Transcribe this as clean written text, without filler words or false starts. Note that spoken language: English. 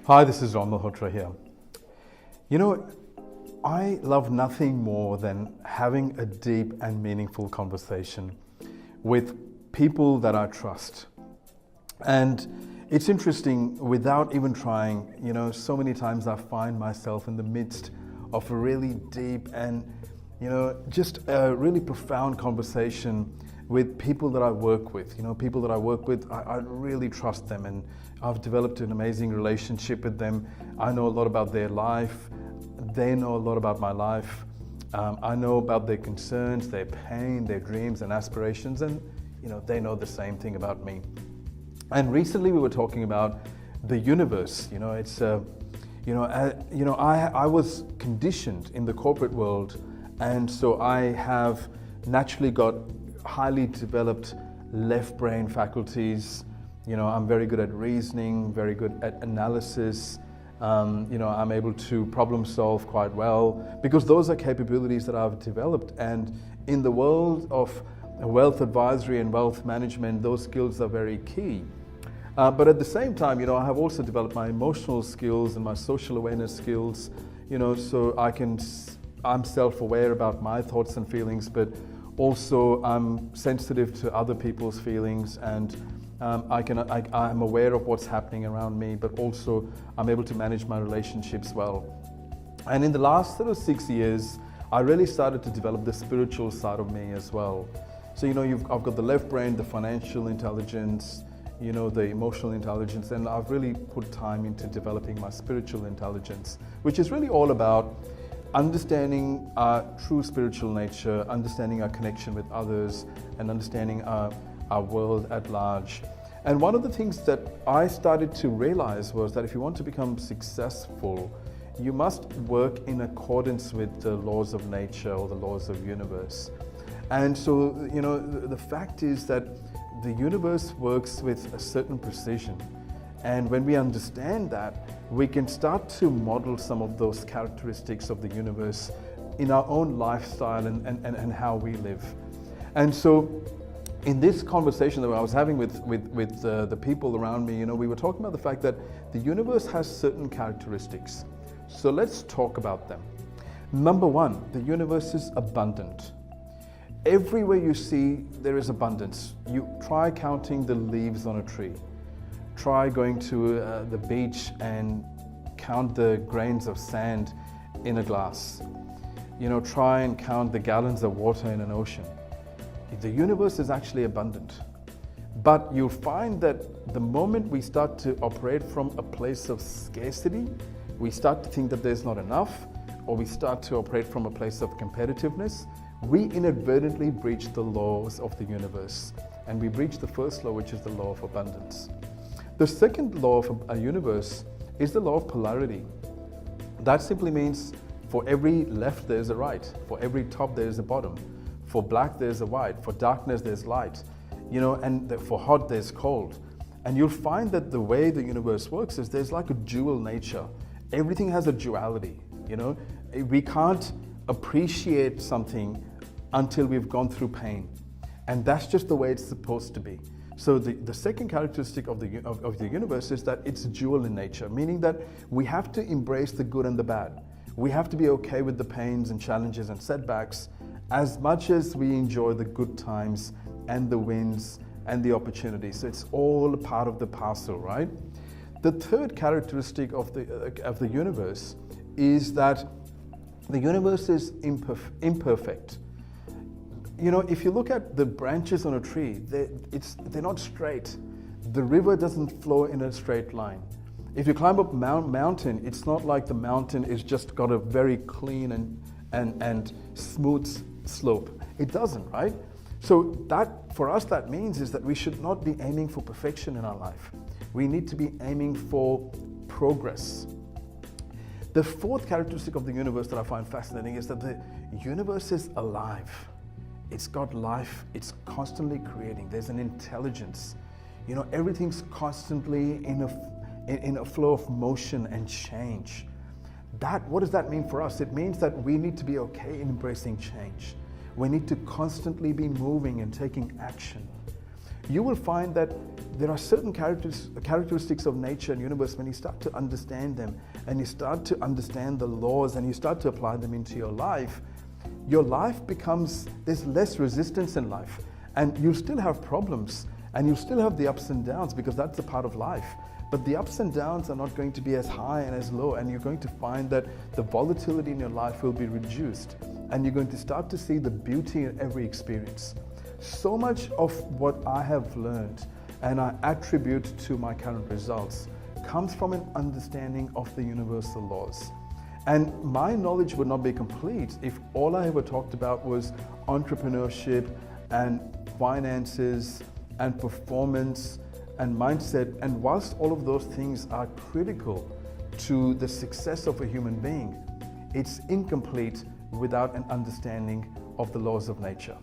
Hi, this is Malhotra here. You know, I love nothing more than having a deep and meaningful conversation with people that I trust. And it's interesting, without even trying, so many times I find myself in the midst of a really deep and, just a really profound conversation with people that I work with. People that I work with, I really trust them, and I've developed an amazing relationship with them. I know a lot about their life. They know a lot about my life. I know about their concerns, their pain, their dreams and aspirations, and they know the same thing about me. And recently we were talking about the universe. I was conditioned in the corporate world, and so I have naturally got highly developed left brain faculties. I'm very good at reasoning, very good at analysis. I'm able to problem solve quite well because those are capabilities that I've developed. And in the world of wealth advisory and wealth management, those skills are very key. But at the same time, I have also developed my emotional skills and my social awareness skills, so I'm self-aware about my thoughts and feelings, but also I'm sensitive to other people's feelings, and I'm aware of what's happening around me, but also I'm able to manage my relationships well. And in the last 6 years, I really started to develop the spiritual side of me as well. So I've got the left brain, the financial intelligence, the emotional intelligence, and I've really put time into developing my spiritual intelligence, which is really all about understanding our true spiritual nature, understanding our connection with others, and understanding our world at large. And one of the things that I started to realize was that if you want to become successful, you must work in accordance with the laws of nature or the laws of universe. And so, the fact is that the universe works with a certain precision. And when we understand that, we can start to model some of those characteristics of the universe in our own lifestyle and how we live. And so in this conversation that I was having with the people around me, we were talking about the fact that the universe has certain characteristics. So let's talk about them. Number one, the universe is abundant. Everywhere you see, there is abundance. You try counting the leaves on a tree. Try going to the beach and count the grains of sand in a glass. Try and count the gallons of water in an ocean. The universe is actually abundant. But you'll find that the moment we start to operate from a place of scarcity, we start to think that there's not enough, or we start to operate from a place of competitiveness, we inadvertently breach the laws of the universe. And we breach the first law, which is the law of abundance. The second law of a universe is the law of polarity. That simply means for every left there's a right, for every top there's a bottom, for black there's a white, for darkness there's light, and for hot there's cold. And you'll find that the way the universe works is there's like a dual nature. Everything has a duality. We can't appreciate something until we've gone through pain, and that's just the way it's supposed to be. So the second characteristic of the universe is that it's dual in nature, meaning that we have to embrace the good and the bad. We have to be okay with the pains and challenges and setbacks as much as we enjoy the good times and the wins and the opportunities. So it's all a part of the parcel, right? The third characteristic of the universe is that the universe is imperfect. If you look at the branches on a tree, they're not straight. The river doesn't flow in a straight line. If you climb up mountain, it's not like the mountain is just got a very clean and smooth slope. It doesn't, right? So that, for us, that means is that we should not be aiming for perfection in our life. We need to be aiming for progress. The fourth characteristic of the universe that I find fascinating is that the universe is alive. It's got life. It's constantly creating. There's an intelligence. Everything's constantly in a flow of motion and change. What does that mean for us? It means that we need to be okay in embracing change. We need to constantly be moving and taking action. You will find that there are certain characteristics of nature and universe. When you start to understand them and you start to understand the laws and you start to apply them into your life becomes, there's less resistance in life, and you'll still have problems and you'll still have the ups and downs, because that's a part of life. But the ups and downs are not going to be as high and as low, and you're going to find that the volatility in your life will be reduced, and you're going to start to see the beauty in every experience. So much of what I have learned and I attribute to my current results comes from an understanding of the universal laws. And my knowledge would not be complete if all I ever talked about was entrepreneurship and finances and performance and mindset. And whilst all of those things are critical to the success of a human being, it's incomplete without an understanding of the laws of nature.